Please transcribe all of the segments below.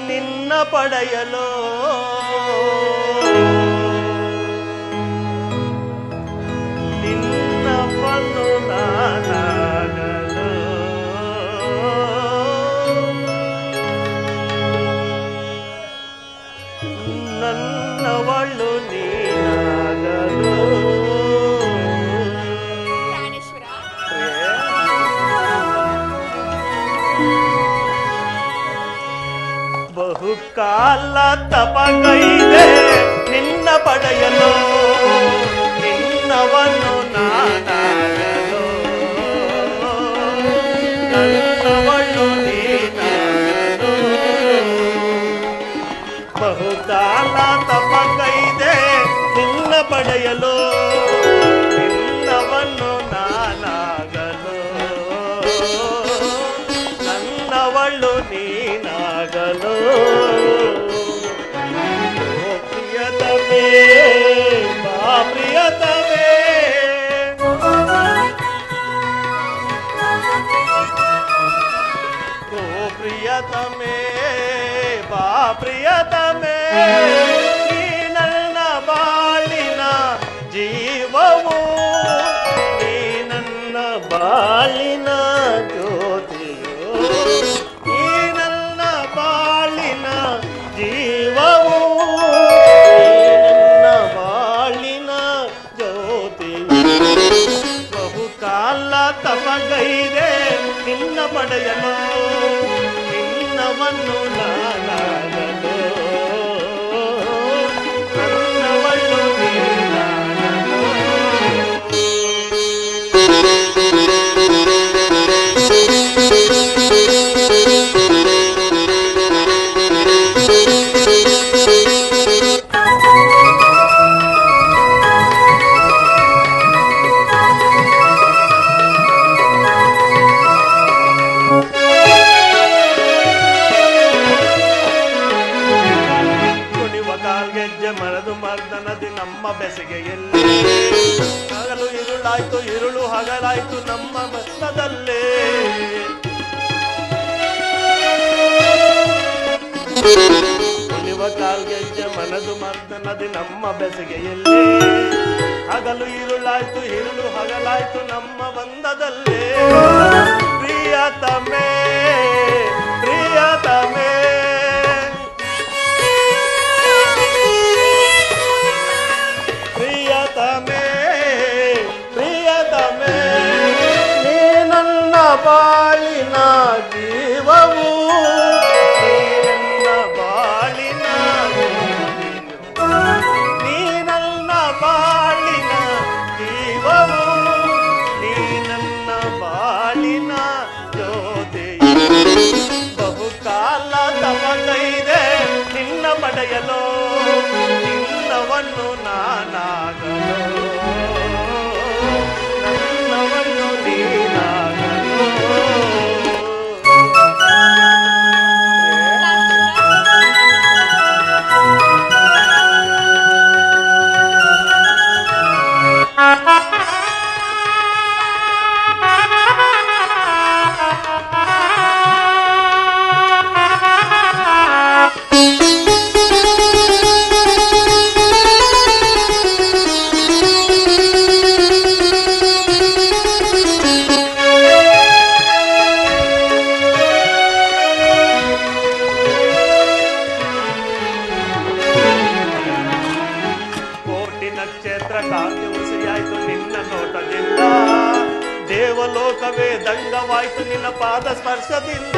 ನಿನ್ನ ಪಡೆಯಲು ನಿನ್ನವನ್ನು ನಾನಾಗಲು ನನ್ನವಳು ನೀನಾಗಲು ಬಹುಕಾಲ ತಪಗೈದೆ ನಿನ್ನ ಪಡೆಯಲು ನಿನ್ನವನ್ನು ನಾನಾಗಲು ನನ್ನವಳು ನೀನಾಗಲು ಬಹುಕಾಲ ತಪಗೈದೆ ನಿನ್ನ ಪಡೆಯಲು ನಿನ್ನವನ್ನು ನಾನಾಗಲು ನನ್ನವಳು ನೀನಾಗಲು ಪ್ರಿಯತಮೇ ಬಾ ಪ್ರಿಯತಮೇ ಓ ಪ್ರಿಯತಮೇ ಬಾ ಪ್ರಿಯತಮೇ ನೀ ನನ್ನ ಬಾಳಿನ ಜೀವವು ನೀ ನನ್ನ ಬಾಳಿನ ಜ್ಯೋತಿಯು ನೀ ನನ್ನ ಬಾಳಿನ ಜೀವವು ನನ್ನ ಬಾಳಿನ ಜ್ಯೋತಿಯು ಬಹುಕಾಲ ತಪಗೈದೆ ನಿನ್ನ ಪಡೆಯಲು ನಿನ್ನವನ್ನು ನಾನಾಗಲು ನನ್ನವಳು ನೀನಾಗಲು ಮರದು ಮರ್ದನದಿ ನಮ್ಮ ಬೆಸಗೆಯಲ್ಲಿ ಹಗಲು ഇരുಳಾಯ್ತು ഇരുಳು ಹಗಲಾಯ್ತು ನಮ್ಮ ಬಸ್ಸದಲ್ಲೇ ಕುಣಿವ ಕಾಲ್ಗೆಜ್ಜೆ ಮನದು ಮರ್ದನದಿ ನಮ್ಮ ಬೆಸಗೆಯಲ್ಲಿ ಹಗಲು ഇരുಳಾಯ್ತು ഇരുಳು ಹಗಲಾಯ್ತು ನಮ್ಮ ಬಂಧದಲ್ಲೇ ಪ್ರಿಯತಮೇ ಪ್ರಿಯತಮೇ ಪ್ರಿಯತಮೇ ನೀ ನನ್ನ ಬಾಳಿನ ಜೀವವು ನೀ ನನ್ನ ಬಾಳಿನ ನೀ ನನ್ನ ಬಾಳಿನ ಜೀವವು ನೀ ನನ್ನ ಬಾಳಿನ ಜ್ಯೋತಿಯು ಬಹುಕಾಲ ತಪಗೈದೆ ನಿನ್ನ ಪಡೆಯಲು ನಿನ್ನವನ್ನು ನಾನಾಗಲು ನನ್ನವನ್ನು ನೀನಾಗಲು ನಕ್ಷತ್ರ ಕಾವ್ಯ ಉಸಿಯಾಯ್ತು ನಿನ್ನ ನೋಟದಿಂದ ದೇವಲೋಕವೇ ದಂಗವಾಯ್ತು ನಿನ್ನ ಪಾದ ಸ್ಪರ್ಶದಿಂದ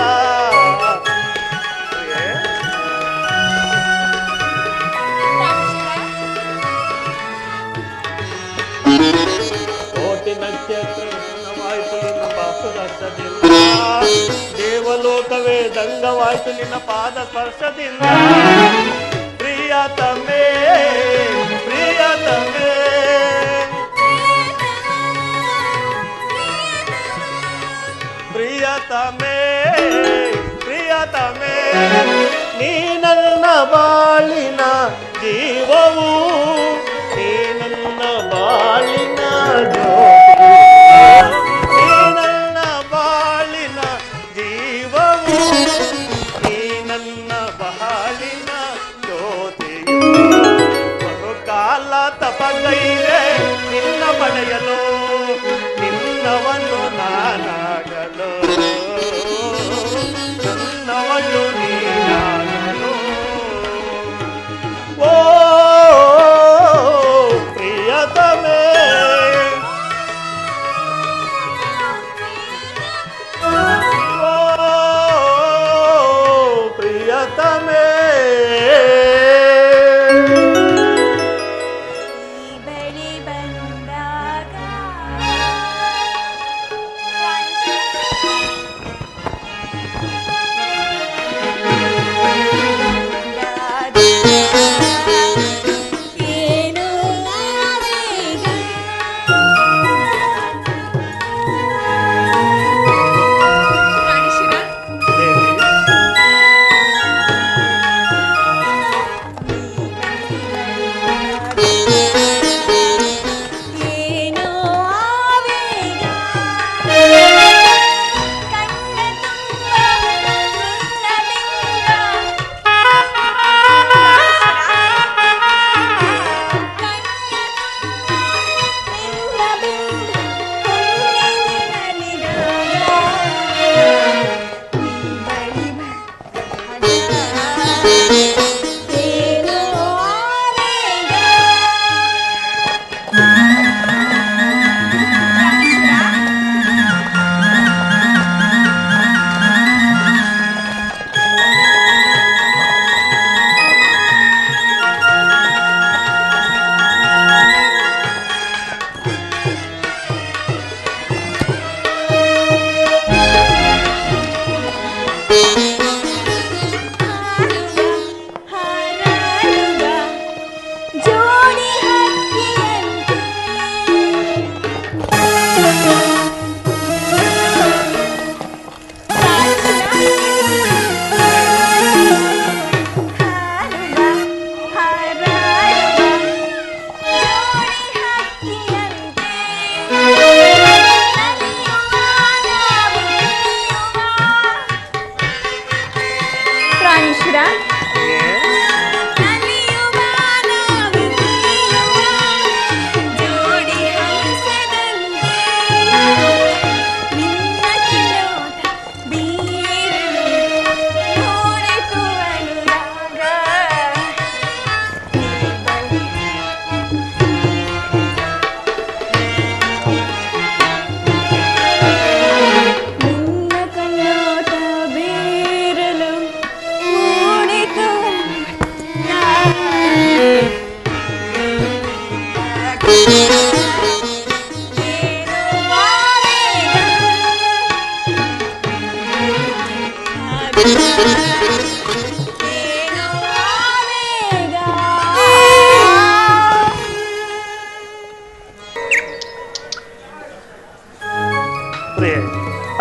ಕೋಟಿ ನಕ್ಷತ್ರವಾಯ್ತು ನಿನ್ನ ಪಾದ ಸ್ಪರ್ಶದಿಂದ ದೇವಲೋಕವೇ ದಂಗವಾಯ್ತು ನಿನ್ನ ಪಾದ ಸ್ಪರ್ಶದಿಂದ ಪ್ರಿಯತಮೇ ಪ್ರಿಯತಮೇ ಪ್ರಿಯತಮೇ ಪ್ರಿಯತಮೇ ನೀ ನನ್ನ ಬಾಳಿನ ಜೀವವು ನೀ ನನ್ನ ಬಾಳಿನ ಜ್ಯೋತಿ ನೀ ಮರೆಯಲು ನಿನ್ನವನ್ನು ನಾನಾಗಲು ನನ್ನವಳು ನೀನಾಗಲು ಓ ಪ್ರಿಯತಮೇ ಓ ಪ್ರಿಯತಮೇ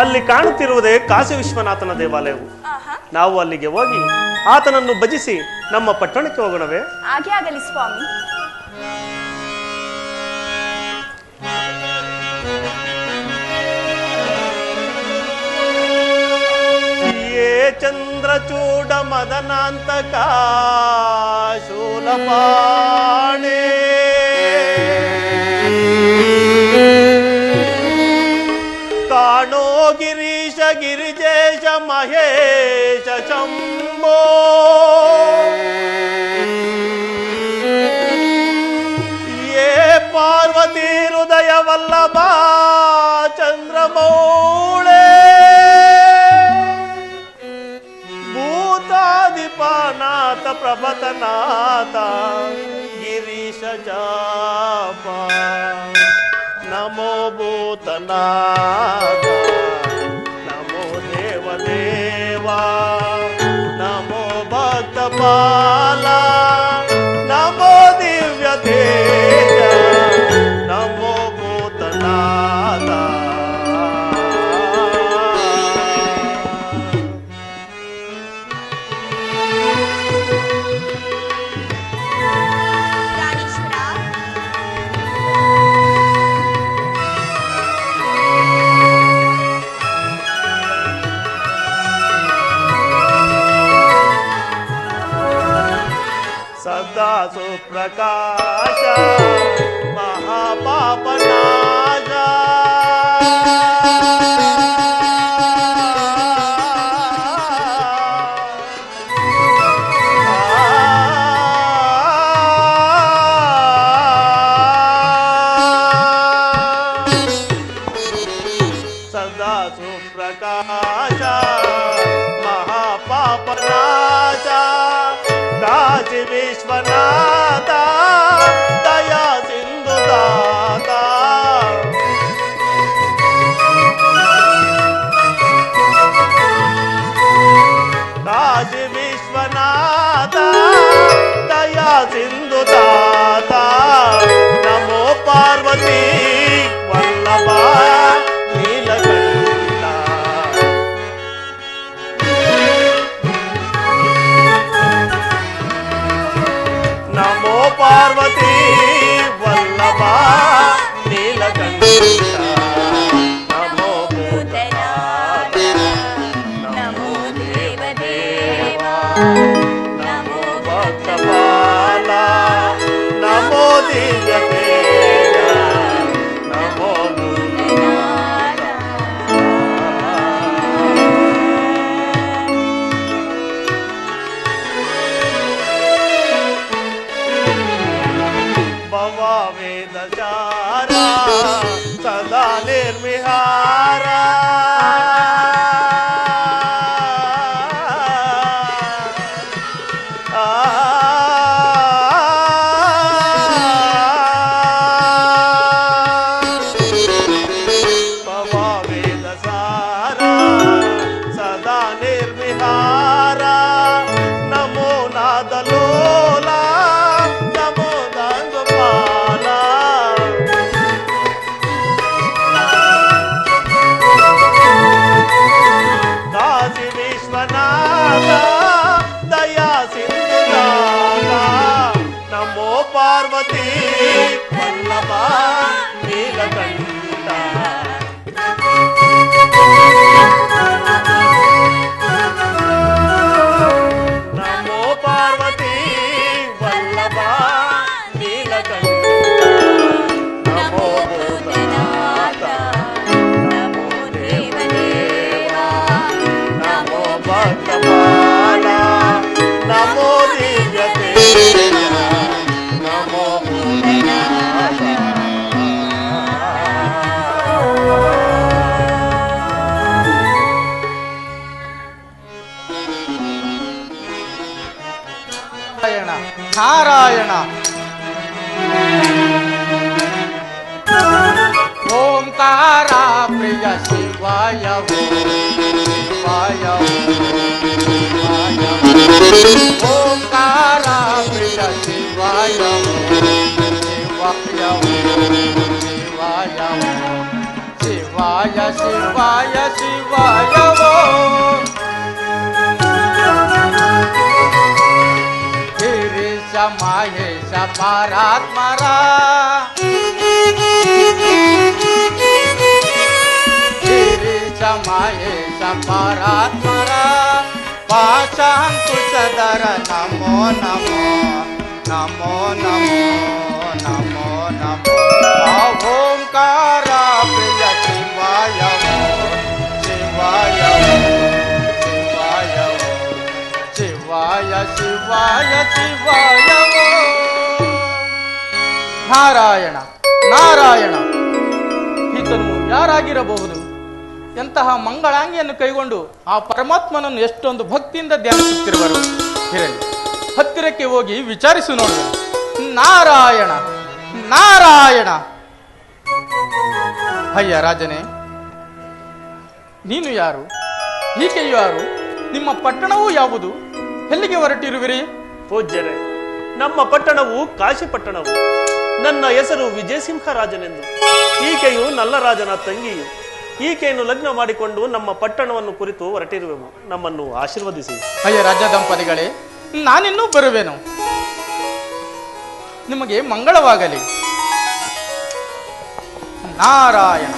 ಅಲ್ಲಿ ಕಾಣುತ್ತಿರುವುದೇ ಕಾಶಿ ವಿಶ್ವನಾಥನ ದೇವಾಲಯವು. ನಾವು ಅಲ್ಲಿಗೆ ಹೋಗಿ ಆತನನ್ನು ಭಜಿಸಿ ನಮ್ಮ ಪಟ್ಟಣಕ್ಕೆ ಹೋಗೋಣವೇ? ಹಾಗೆ ಆಗಲಿ ಸ್ವಾಮಿ. ಯೇ ಚಂದ್ರಚೂಡ ಮದನಾಂತಕ ಶೂಲಪಾಣೆ ಕಾಣೋ ಗಿರೀಶ ಗಿರಿಜೇಶ ಮಹೇಶ ಶಂಭೋ ಯೇ ಪಾರ್ವತಿ ಹೃದಯ ವಲ್ಲಭ ಚಂದ್ರಮೌಳೆ ಭೂತಾದಿಪಾನಾಥ ಪ್ರಭತನಾಥ ಗಿರೀಶ ಜಾಪ ನಮೋ ಭೂತನಾಥ ನಮೋ ದೇವದೇವ ನಮೋ ಭಕ್ತಪಾಲ ನಮೋ ದಿವ್ಯ ತೇಜ ನಮೋ ಭೂತನಾಥ. ಸದಾ ಸುಪ್ರಕಾಶ ಮಹಾಪಾಪನಾ ಸುಪ್ರಕಾಶ ಮಹಾಪಾಪನಾಶ ಕಾಶಿ ವಿಶ್ವನಾಥ ದಯಾ ಸಿಂಧು ದಾತ ಕಾಶಿ ವಿಶ್ವನಾಥ ದಯಾ ಸಿಂಧು ದಾತ ನಮೋ ಪಾರ್ವತಿ ವಲ್ಲಭ ನೀಲಕಂಠ ನಮೋ ಪಾರ್ವತಿ ವಲ್ಲಭ ನೀಲಕಂಠ ನಮೋ ಭೂತನಾಥ ನಮೋ ದೇವದೇವ ನಮೋ ಭಕ್ತಪಾಲ ನಮೋ ದಿವ್ಯತೇಜ ನಮೋ ಭೂತನಾಥ ಭವ ವೇದಚಾರ ಸದಾ ನಿರ್ವಿಹಾರ ಸದಾ ನಿರ್ವಿಹಾರ ನಮೋ ನಾದಲೋಲ ನಮೋ ದಂಗಪಾಲ ಕಾಶಿ ವಿಶ್ವನಾಥ ದಯಾ ಸಿಂಧುನಾಥ ನಮೋ ಪಾರ್ವತಿ ವಲ್ಲಭ ನೀಲಕಂಠ ನಮೋ ಪಾರ್ವತಿ ವಲ್ಲಭ ನೀಲಕಂಠ ನಮೋ ಭೂತನಾಥ ನಮೋ ದೇವದೇವ ನಮೋ ಭಕ್ತಪಾಲ ನಮೋ ದಿವ್ಯತೇಜ ನಮೋ ಭೂತನಾಥ ನಾರಾಯಣ ಓಂಕಾರ ಪ್ರಿಯ ಶಿವಾಯ ಶಿವಾಯ ಓಂಕಾರ ಪ್ರಿಯ ಶಿವಾಯ ಶಿವಾಯ ಶಿವಾಯ ಶಿವಾಯ ಶಿವಾಯ ಶಿವಾಯ ಮಹೇಶ ಪರಾತ್ಮರ ಗಿರೀಶ ಮಹೇಶ ಪರಾತ್ಮರ ಪಾಶಾಂಕುಶಧರ ನಮೋ ನಮೋ ನಮೋ ನಮೋ ನಮೋ ನಮೋ ಓಂಕಾರ ಪ್ರಿಯ ಶಿವಾಯ ಶಿವಾಯ ಶಿವಾಯ ಶಿವಾಯ ಶಿವಾಯ ನಾರಾಯಣ ನಾರಾಯಣ ಈತನು ಯಾರಾಗಿರಬಹುದು? ಎಂತಹ ಮಂಗಳಾಂಗಿಯನ್ನು ಕೈಗೊಂಡು ಆ ಪರಮಾತ್ಮನನ್ನು ಎಷ್ಟೊಂದು ಭಕ್ತಿಯಿಂದ ಧ್ಯಾನಿಸುತ್ತಿರುವರು. ಇರಲಿ, ಹತ್ತಿರಕ್ಕೆ ಹೋಗಿ ವಿಚಾರಿಸು ನೋಡುವೆ. ನಾರಾಯಣ ನಾರಾಯಣ. ಅಯ್ಯ ರಾಜನೇ, ನೀನು ಯಾರು? ಈಕೆಯು ಯಾರು? ನಿಮ್ಮ ಪಟ್ಟಣವೂ ಯಾವುದು? ಎಲ್ಲಿಗೆ ಹೊರಟಿರುವಿರಿ? ಪೂಜ್ಯರೇ, ನಮ್ಮ ಪಟ್ಟಣವು ಕಾಶಿ ಪಟ್ಟಣವು. ನನ್ನ ಹೆಸರು ವಿಜಯಸಿಂಹರಾಜನೆಂದು. ಈಕೆಯು ನಲ್ಲರಾಜನ ತಂಗಿಯು. ಈಕೆಯನ್ನು ಲಗ್ನ ಮಾಡಿಕೊಂಡು ನಮ್ಮ ಪಟ್ಟಣವನ್ನು ಕುರಿತು ಹೊರಟಿರುವೆವು. ನಮ್ಮನ್ನು ಆಶೀರ್ವದಿಸಿ. ಅಯ್ಯ ರಾಜ ದಂಪತಿಗಳೇ, ನಾನಿನ್ನೂ ಬರುವೆನು. ನಿಮಗೆ ಮಂಗಳವಾಗಲಿ. ನಾರಾಯಣ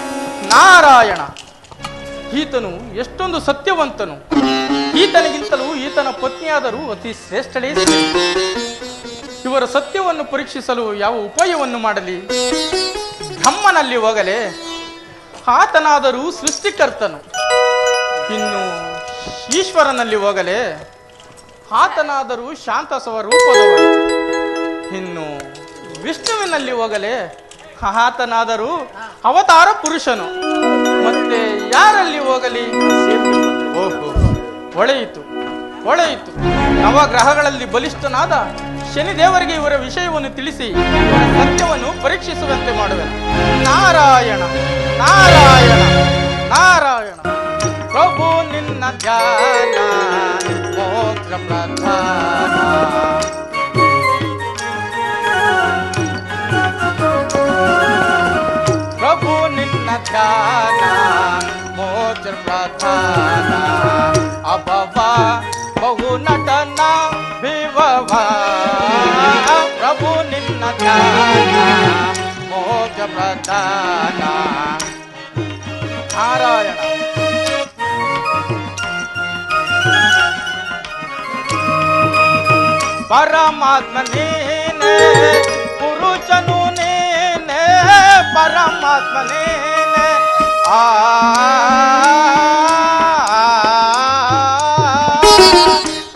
ನಾರಾಯಣ. ಈತನು ಎಷ್ಟೊಂದು ಸತ್ಯವಂತನು. ಈತನಿಗಿಂತಲೂ ಈತನ ಪತ್ನಿಯಾದರೂ ಅತಿ ಶ್ರೇಷ್ಠಳೇ. ಇವರ ಸತ್ಯವನ್ನು ಪರೀಕ್ಷಿಸಲು ಯಾವ ಉಪಾಯವನ್ನು ಮಾಡಲಿ? ಬ್ರಹ್ಮನಲ್ಲಿ ಹೋಗಲೇ, ಆತನಾದರೂ ಸೃಷ್ಟಿಕರ್ತನು. ಇನ್ನು ಈಶ್ವರನಲ್ಲಿ ಹೋಗಲೇ, ಆತನಾದರೂ ಶಾಂತ ಸ್ವರೂಪದವನು. ಇನ್ನು ವಿಷ್ಣುವಿನಲ್ಲಿ ಹೋಗಲೇ, ಆತನಾದರೂ ಅವತಾರ ಪುರುಷನು. ಮತ್ತೆ ಯಾರಲ್ಲಿ ಹೋಗಲಿ? ಓಹೋ, ಒಳೆಯಿತು ಒಳೆಯಿತು. ನವಗ್ರಹಗಳಲ್ಲಿ ಬಲಿಷ್ಠನಾದ ಶನಿದೇವರಿಗೆ ಇವರ ವಿಷಯವನ್ನು ತಿಳಿಸಿ ಇವರ ಸತ್ಯವನ್ನು ಪರೀಕ್ಷಿಸುವಂತೆ ಮಾಡುವೆನು. ನಾರಾಯಣ ನಾರಾಯಣ ನಾರಾಯಣ. ಪ್ರಭು ನಿನ್ನ ಧ್ಯಾನ ಮೋಕ್ಷ ಪ್ರಧಾನ. ಪ್ರಭು ನಿನ್ನ ಧ್ಯಾನ ಮೋಕ್ಷ ಪ್ರಧಾನ. ಅಭವ ಬಹು ನಟನ ವಿಭವ. ಪ್ರಭು ನಿನ್ನ ಧ್ಯಾನ ಮೋಕ್ಷ ಪ್ರಧಾನ. ನಾರಾಯಣ. ಪರಮಾತ್ಮ ನೀನೆ ಪುರುಷನು ನೀನೆ ಪರಮಾತ್ಮ ನೀನೆ.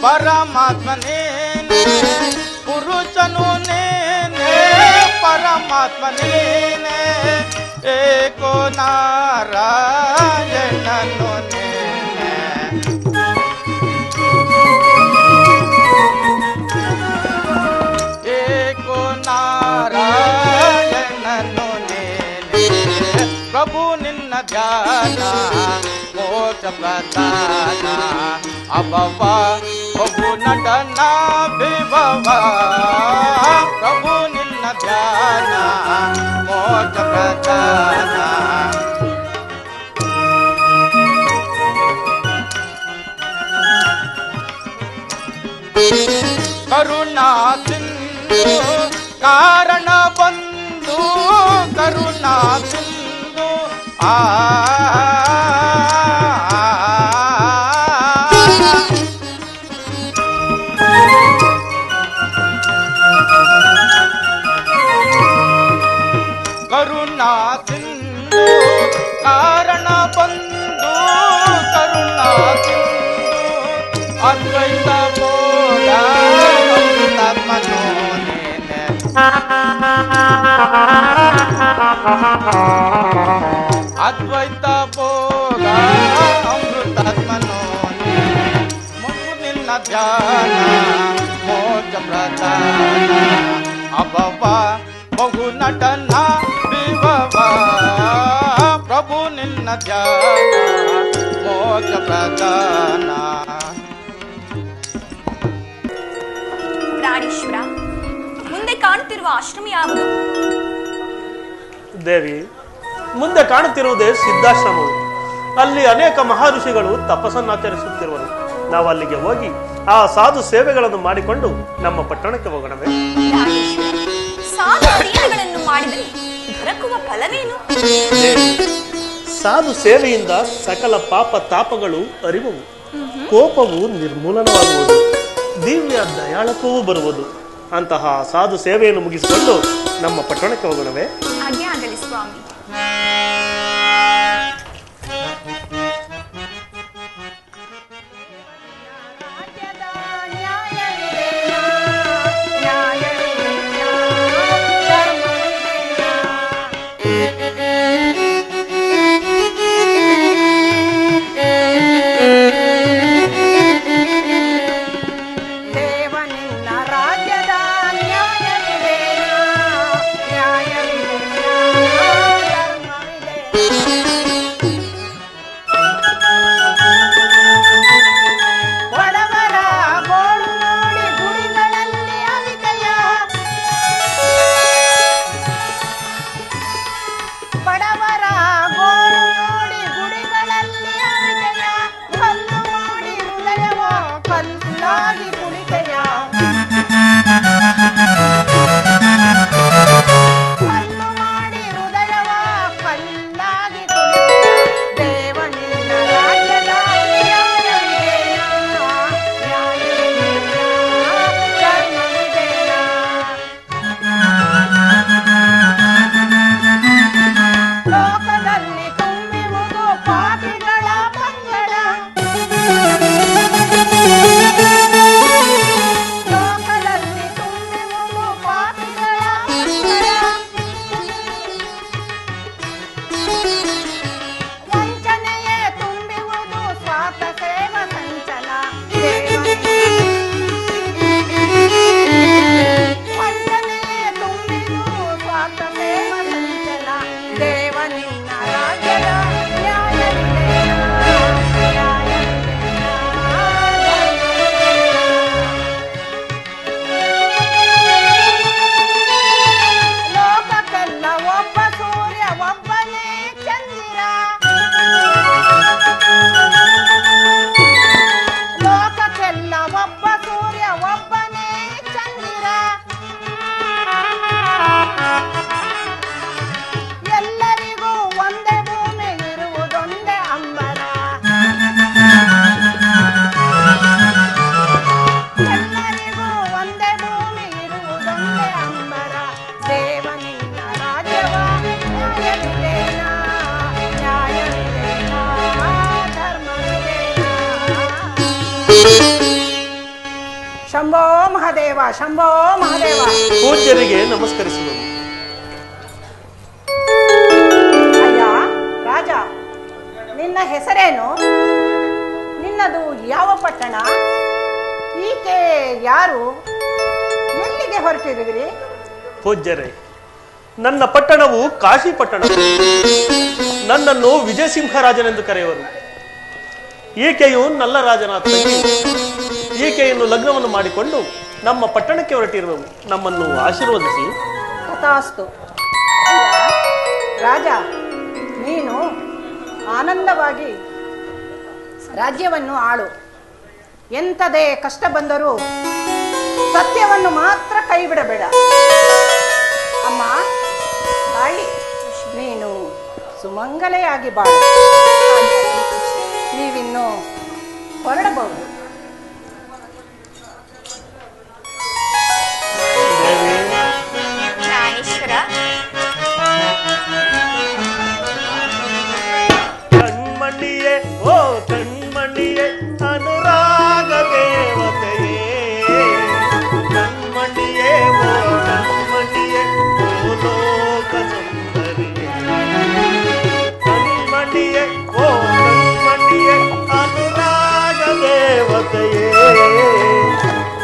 ಪರಮಾತ್ಮ ನೀನೆ ಪುರುಷನು ನೀನೆ ಪರಮಾತ್ಮ ನೀನೆ. ಏಕೋ ನಾರಾಯಣನು ನೀನೆ. ಏಕೋ ನಾರಾಯಣನು ನೀನೆ. ಪ್ರಭು ನಿನ್ನ ಧ್ಯಾನ ಮೋಕ್ಷ ಪ್ರಧಾನ. ಅಭವ ಬಹು ನಟನ ವಿಭವ. ಪ್ರಭು ನಿನ್ನ ಧ್ಯಾನ ಮೋಕ್ಷ ಪ್ರಧಾನ. ಕರುಣಾ ಸಿಂಧು ಕಾರಣ ಬಂದು ಕರುಣಾ ಸಿಂಧು. ಕರುಣಾ ಸಿಂಧು ಕಾರಣ ಬಂದು ಕರುಣಾ ಸಿಂಧು. ಅದ್ವೈತ ಬೋಧ ಅಮೃತಾತ್ಮನೋ ನೀನೆ. ಅದ್ವೈತ ಬೋಧ ಅಮೃತಾತ್ಮನೋ ನೀನೆ. ಮಗು ನಿನ್ನ ಧ್ಯಾನ ಮೋಕ್ಷ ಪ್ರಧಾನ. ಅಭವ ಬಹು ನಟನ ವಿಭವ. ಪ್ರಭು ನಿನ್ನ ಧ್ಯಾನ ಮೋಕ್ಷ ಪ್ರಧಾನ. ಪ್ರಾಣೇಶ್ವರ, ಮುಂದೆ ಕಾಣುತ್ತಿರುವ ಆಶ್ರಮ ಯಾವುದು? ದೇವಿ, ಮುಂದೆ ಕಾಣುತ್ತಿರುವುದೇ ಸಿದ್ಧಾಶ್ರಮವು. ಅಲ್ಲಿ ಅನೇಕ ಮಹರ್ಷಿಗಳು ತಪಸ್ಸನ್ನಾಚರಿಸುತ್ತಿರುವರು. ನಾವು ಅಲ್ಲಿಗೆ ಹೋಗಿ ಆ ಸಾಧು ಸೇವೆಗಳನ್ನು ಮಾಡಿಕೊಂಡು ನಮ್ಮ ಪಟ್ಟಣಕ್ಕೆ ಹೋಗೋಣವೇ? ಪ್ರಾಣೇಶ್ವರ, ಸಾಧು ಸೇವೆಗಳನ್ನು ಮಾಡಿದರೆ ದೊರಕುವ ಫಲವೇನು? ಸಾಧು ಸೇವೆಯಿಂದ ಸಕಲ ಪಾಪ ತಾಪಗಳು ಅರಿವುವು, ಕೋಪವು ನಿರ್ಮೂಲನವಾಗುವುದು, ದಿವ್ಯ ದಯಾಳತ್ವವೂ ಬರುವುದು. ಅಂತಹ ಸಾಧು ಸೇವೆಯನ್ನು ಮುಗಿಸಿಕೊಂಡು ನಮ್ಮ ಪಟ್ಟಣಕ್ಕೆ ಹೋಗೋಣವೇ? ಆಜ್ಞೆ ಆಗಲಿ ಸ್ವಾಮಿ. ದೇವನಿನ್ನ ರಾಜ್ಯದ ನ್ಯಾಯವಿದೆ. ಮಹಾದೇವ, ಶಂಭೋ ಮಹಾದೇವ. ಪೂಜ್ಯರಿಗೆ ನಮಸ್ಕರಿಸುವುದು. ಅಯ್ಯ ರಾಜ, ನಿನ್ನ ಹೆಸರೇನು? ನಿನ್ನದು ಯಾವ ಪಟ್ಟಣ? ಈಕೆ ಯಾರು? ಎಲ್ಲಿಗೆ ಹೊರಟಿರುವಿರಿ? ಪೂಜ್ಯರೇ, ನನ್ನ ಪಟ್ಟಣವು ಕಾಶಿ ಪಟ್ಟಣ. ನನ್ನನ್ನು ವಿಜಯಸಿಂಹರಾಜನೆಂದು ಕರೆಯುವರು. ಈಕೆಯು ನಲ್ಲರಾಜನ ತಂಗಿ. ಈಕೆಯನ್ನು ಲಗ್ನವನ್ನು ಮಾಡಿಕೊಂಡು ನಮ್ಮ ಪಟ್ಟಣಕ್ಕೆ ಹೊರಟಿರುವವು. ನಮ್ಮನ್ನು ಆಶೀರ್ವದಿಸಿ. ತಥಾಸ್ತು. ಅಯ್ಯ ರಾಜ, ನೀನು ಆನಂದವಾಗಿ ರಾಜ್ಯವನ್ನು ಆಳು. ಎಂಥದೇ ಕಷ್ಟ ಬಂದರೂ ಸತ್ಯವನ್ನು ಮಾತ್ರ ಕೈ ಬಿಡಬೇಡ. ಅಮ್ಮ ತಾಯಿ, ನೀನು ಸುಮಂಗಲೆಯಾಗಿ ಬಾಳು. ನೀವಿನ್ನು ಹೊರಡಬಹುದು. ಜ್ಞಾನೇಶ್ವರ, ಕಣ್ಮಣಿಯೇ ಓ ಕಣ್ಮಣಿಯೇ ಅನುರಾಗ ದೇವತೆಯೇ, ಕಣ್ಮಣಿಯೇ ಓ ಕಣ್ಮಣಿಯೇ ಓ ಲೋಕ ಸುಂದರಿಯೇ, ಕಣ್ಮಣಿಯೇ ಓ ಕಣ್ಮಣಿಯೇ ಅನುರಾಗ ದೇವತೆಯೇ,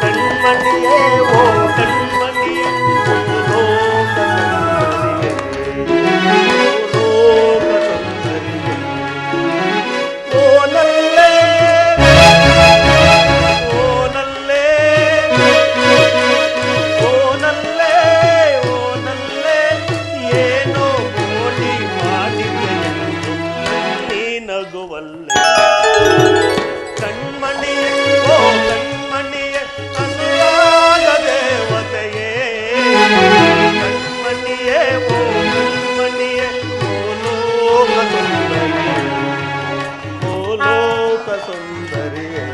ಕಣ್ಮಣಿಯೇ ಓ ಕಣ್ಮಣಿಯೇ ಓ ಲೋಕ ಸುಂದರಿಯೇ, ಲೋಕ ಸುಂದರಿಯೇ. ಓನಲ್ಲೇ ಓನಲ್ಲೇ ಓನಲ್ಲೇ ಓನಲ್ಲೇ ಏನೋ ಮೋಡಿ ಮಾಡಿದೆಯೆಂದು ನೀ ನಗುವಲ್ಲೇ, ಕಣ್ಮಣಿಯೇ ಓ ಕಣ್ಮಣಿಯೇ ಅನುರಾಗ ದೇವತೆಯೇ, ಕಣ್ಮಣಿಯೇ ಓ ಕಣ್ಮಣಿಯೇ ಓ ಲೋಕ ಸುಂದರಿಯೇ, ಓ ಲೋಕ ಸುಂದರಿಯೇ.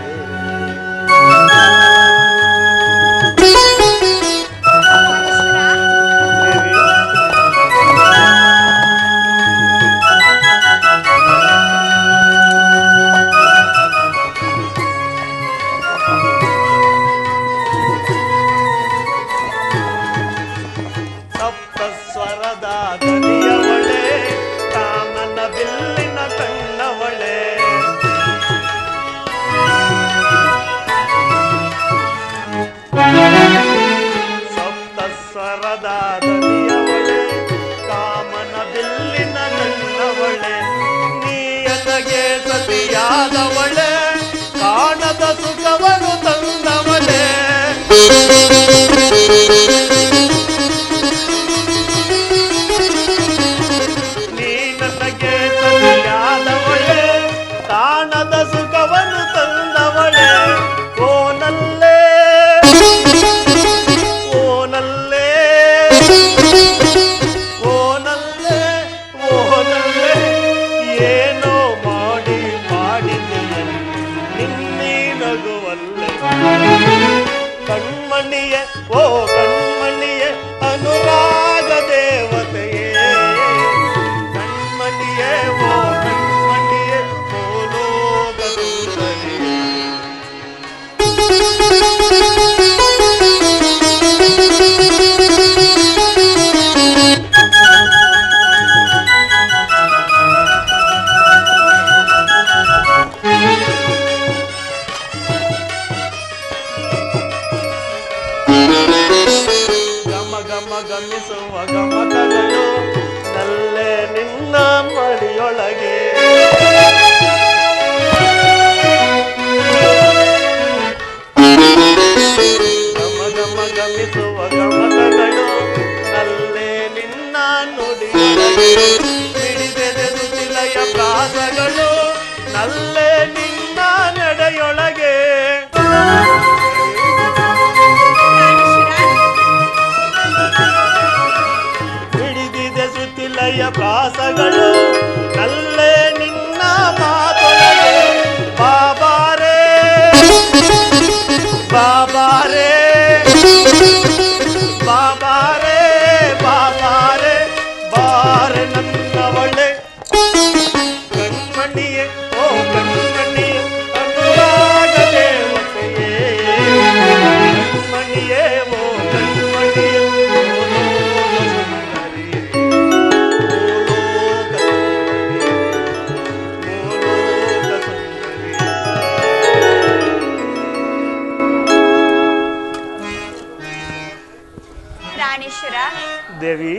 ಸಪ್ತ ಸ್ವರದ ದನಿಯವಳೆ, ಕಾಮನ ಬಿಲ್ಲಿನ ಕಣ್ಣವಳೆ, ಸಪ್ತ ಸ್ವರದ ದನಿಯವಳೆ, ಕಾಮನ ಬಿಲ್ಲಿನ ಕಣ್ಣವಳೆ, ನೀಯನಗೆ ಸತಿಯಾದವಳೆ, ಕಾಣದ ಸುಖವನ್ನು ತಂದವಳೆ, ನೀ ನನಗೆ ಸತಿಯಾದವಳೆ, ಕಾಣದ ಸುಖವನ್ನು ತಂದವಳೆ, ಓನಲ್ಲೇ ಓನಲ್ಲೇ ಓನಲ್ಲೇ ಓನಲ್ಲೇ ಏನೋ ಮಾಡಿ ಮಾಡಿದೆಯೇ ನಿನ್ನೀ ನಗುವಲ್ಲೇ, ಕಣ್ಮಣಿಯೇ ಓ ಕಣ್ಮಣಿಯೇ ಅನುರಾಗ ದೇವತೆಯೇ, ಕಣ್ಮಣಿಯೇ ಓ ಕಣ್ಮಣಿಯೇ ಓ ಲೋಕ ಸುಂದರಿಯೇ. ಗಮ ಗಮ ಗಮಿಸುವ ಗಮಕಗಳು ನಲ್ಲೇ ನಿನ್ನ ಮಡಿಯೊಳಗೆ, ಗಮ ಗಮ ಗಮಿಸುವ ಗಮಕಗಳು ನಲ್ಲೇ ನಿನ್ನ ನುಡಿಯೊಳಗೆ, ಹಿಡಿದೆದೆ ರುಚಿಲಯ ಪ್ರಾಸಗಳು ನಲ್ಲೇ ನಿನ್ನ ನಡೆಯೊಳಗೆ, ಹಿಡಿದಿದೆ ಶ್ರುತಿಲಯ ಪ್ರಾಸಗಳು ನಲ್ಲೇ ನಿನ್ನ ಮಾತೊಳಗೆ, ಬಾಬಾರೇ ಬಾಬಾರೇ ಬಾಬಾರೇ ಬಾಬಾರೇ ಬಾರೆ ನನ್ನವಳೆ, ಕಣ್ಮಣಿಯೇ ಓ ಕಣ್ಮಣಿಯೇ ದೇವಿ.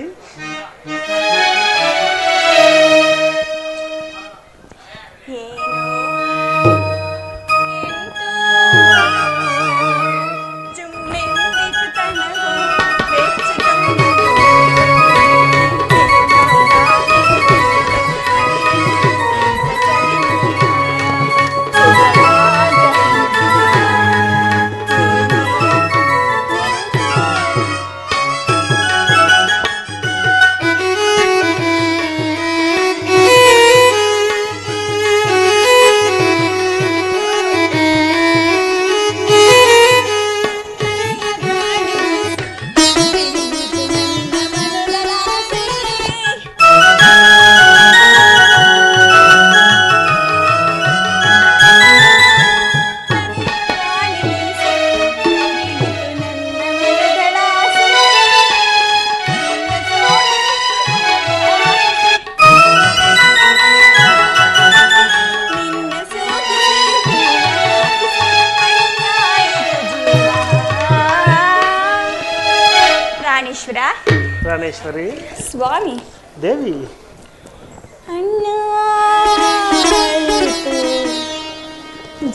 ಪ್ರಾಣೇಶ್ವರಿ, ಸ್ವಾಮಿ, ದೇವಿ, ಅಣ್ಣ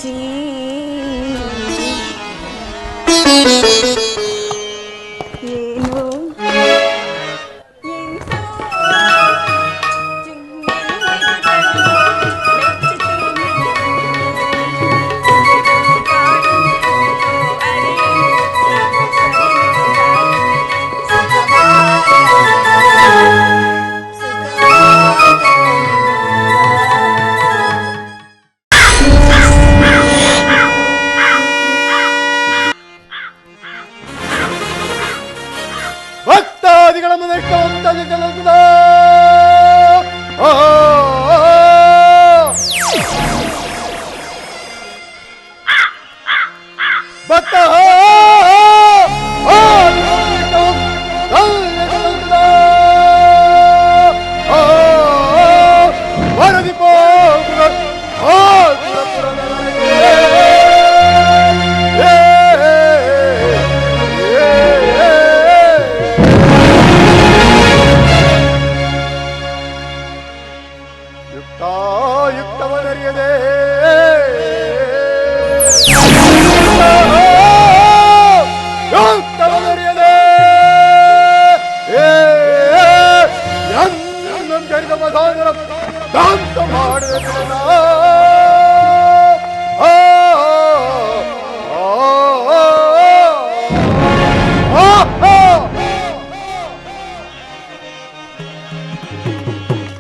ಜೀ ಏನು ಭಕ್ತಾದಿಗಳ ಮನಸ್ಸವಂತಲ್ಲಿ ಕಲಿಸುತ್ತ ಭಕ್ತ ವರದಿ ಯುಕ್ತವನರಿಯದೆ ಯುಕ್ತವನರಿಯದೆ ಎನ್ನ ಕರಿದ ಮಧಾನರ ದಾಂತ ಮಾಡಿದ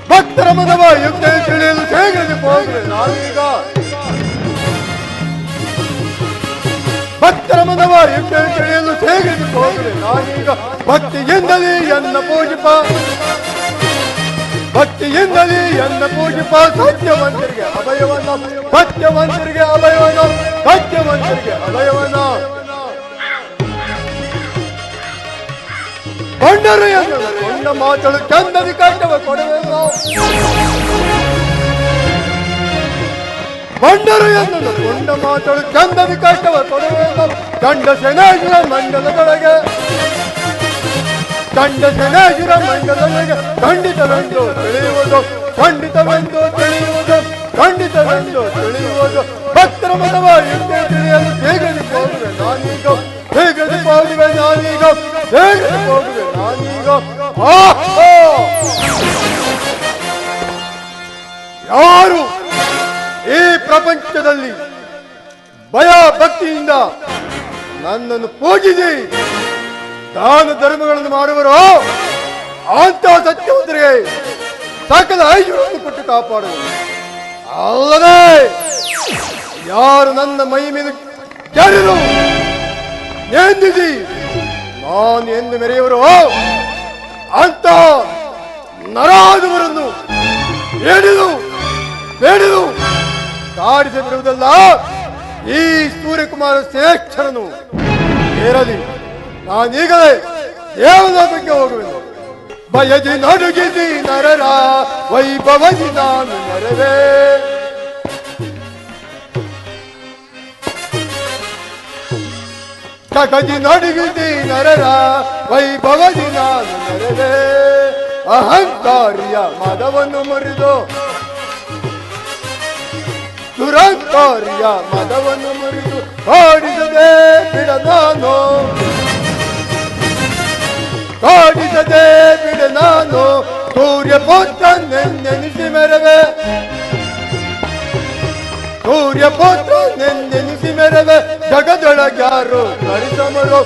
ಭಕ್ತರ ಮನವ ಯುಕ್ತ ತಿಳಿಯಲು ಹೇಗೆ ಹೋಗ್ರೆ ನಾವೀಗ ಭಕ್ತರ ಮನವ ಯುಕ್ತ ತಿಳಿಯಲು ಹೇಗೆ ಹೋಗ್ರೆ ನಾವೀಗ ಭಕ್ತಿಯಿಂದಲೇ ಎನ್ನ ಪೂಜಿಪ ಭಕ್ತಿಯಿಂದಲೇ ಎನ್ನ ಪೂಜಿಪ ಸತ್ಯವಂತರಿಗೆ ಅಭಯವನ ಸತ್ಯವಂತರಿಗೆ ಅಭಯವನ ಸತ್ಯವಂತರಿಗೆ ಅಭಯವನ ಬಂಡರು ಎಂದು ಕೊಂಡ ಮಾತಳು ಚಂದದಿ ಕಟ್ಟವ ಕೊಡಬೇಕು ಬಂಡರು ಎಂದು ಕೊಂಡ ಮಾತಳು ಚಂದದಿ ಕಟ್ಟವ ಕೊಡಬೇಕು ಕಂಡ ಶನೇಶ್ವರ ಮಂಡಲದೊಳಗೆ ಕಂಡ ಶನೇಶ್ವರ ಮಂಡಲದೊಳಗೆ ಖಂಡಿತವೆಂದು ತಿಳಿಯುವುದು ಖಂಡಿತವೆಂದು ತಿಳಿಯುವುದು ಖಂಡಿತವೆಂದು ತಿಳಿಯುವುದು ಭಕ್ತರ ಮತವ ಹಿಂದೆ ತಿಳಿಯಲು ಹೇಗೆ ಹೋಗುವೆ ನಾನೀಗ ಹೇಗೆ ಹೋಗುವೆ ನಾನೀಗ ಹೇಗೆ ಹೋಗುವೆ ನಾನೀಗ ಯಾರು ಈ ಪ್ರಪಂಚದಲ್ಲಿ ಭಯ ಭಕ್ತಿಯಿಂದ ನನ್ನನ್ನು ಪೂಜಿಸಿ ದಾನ ಧರ್ಮಗಳನ್ನು ಮಾಡುವರು ಅಂತ ಸತ್ಯವಂತರಿಗೆ ಸಕಲ ಐಶ್ವರ್ಯವನ್ನು ಕೊಟ್ಟು ಕಾಪಾಡುವುದು ಅಲ್ಲದೆ ಯಾರು ನನ್ನ ಮೈ ಮೇಲೆ ಕೆರೆದು ಎಂದಿಸಿ ನಾನು ಎಂದು ಮೆರೆಯುವರು ಅಂತ ನರಾದವರನ್ನು ಬೇಡಿದು ಕಾಡಿಸದಿರುವುದಲ್ಲ ಈ ಸೂರ್ಯಕುಮಾರ ಶ್ರೇಷ್ಠರನ್ನು ಏರಲಿ ನಾನೀಗಲೇ ದೇವಲೋಕಕ್ಕೆ ಹೋಗುವೆನು ಬಯದಿ ನಡುಗಿಸಿ ನರರ ವೈಭವದಿ ನಾನು ನರವೇ ಜಗದಿ ನಡುಗಿಸಿ ನರರ ವೈಭವದಿ ನಾನು ನರದೆ ಅಹಂಕಾರಿಯ ಮದವನ್ನು ಮುರಿದು ದುರಂಕಾರಿಯ ಮದವನ್ನು ಮುರಿದು ಕಾಡಿಸದೆ ಬಿಡ ನಾನು ಕಾಡಿಸದೆ ಬಿಡ ನಾನು ಸೂರ್ಯಪುತ್ರ ನೆನೆಸಿ ಮೆರವೆ ಸೂರ್ಯಪುತ್ರ ನೆನೆಸಿ ಮೆರವೆ ಜಗದೊಳಗ್ಯಾರು ಸರಿಸಮರು